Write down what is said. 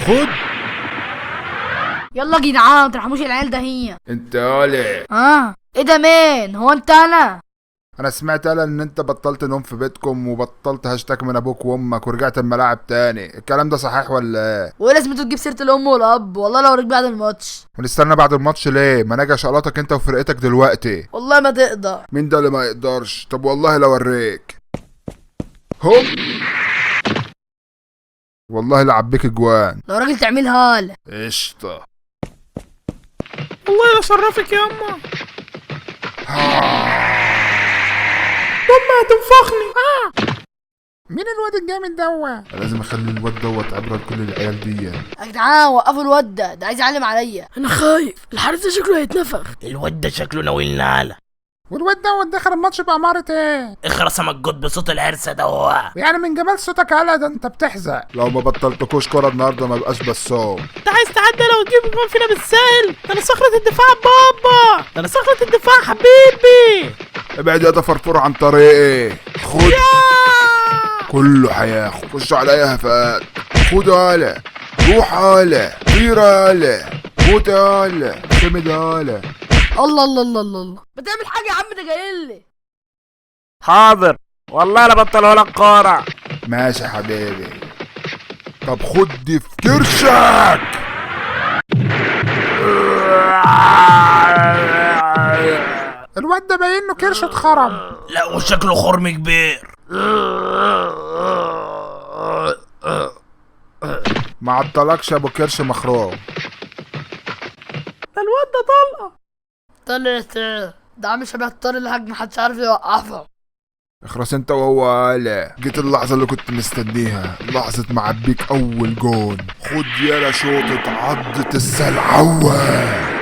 خد. يلا يا جدعان مترحموش العيال ده هي. انت يالا. ايه ده مين؟ هو انت انا سمعت يالا ان انت بطلت نوم في بيتكم وبطلت هاشتاج من ابوك وامك ورجعت الملاعب تاني، الكلام ده صحيح ولا ايه؟ وايه لازمته تجيب سيره الام والاب؟ والله لو رجع بعد الماتش. ونستنى بعد الماتش ليه؟ ما انا اجي اشقلطك انت وفرقتك دلوقتي. والله ما تقدر. مين ده اللي ما يقدرش؟ طب والله لو اوريك. هوب. والله لعبيك اجوان. لو راجل تعملها له. قشطه. والله لا شرفك يا اما. امي هتنفخني. مين الواد الجامد دوت؟ لازم اخلي الواد دوت عبره لكل العيال دي. يا جدعان وقفوا الواد ده عايز يعلم عليا. انا خايف الحارس ده شكله هيتنفخ. الواد ده شكله ناوي نعلة. والواد دوت دخل الماتش بأمارة ايه؟ اخرس مجود بصوت العرسة ده. يعني من جمال صوتك يالا ده انت بتحزق. لو ما بطلتكوش كوره النهارده ما بقاش بسام. انت عايز تعدي لو تجيب جون فينا بالسهل؟ ده انا صخرة الدفاع بابا، ده انا صخرة الدفاع حبيبي. ابعد يا ده فرفور عن طريقي. خد. كله هياخد. خش عليا هفات. خد يالا. روح يالا. طير يالا. موت يالا. خمد يالا. الله الله الله الله الله، ما تعمل حاجه يا عم ده جاي لي. حاضر والله لا بطله لك كورة. ماشي يا حبيبي. طب خد دي في كرشك. الواد ده باين له كرشه اتخرم. لا وشكله خرم كبير. ما عطلكش ابو كرش مخروم. ده الواد ده طلقة. طلعت ده عامل شبه الطار اللي هجم محدش عارف يوقفه. اخرس انت وهو يالا. جيت اللحظة اللي كنت مستنيها، لحظة معبيك اول جون. خد يالا شوطة عضة السلعوة.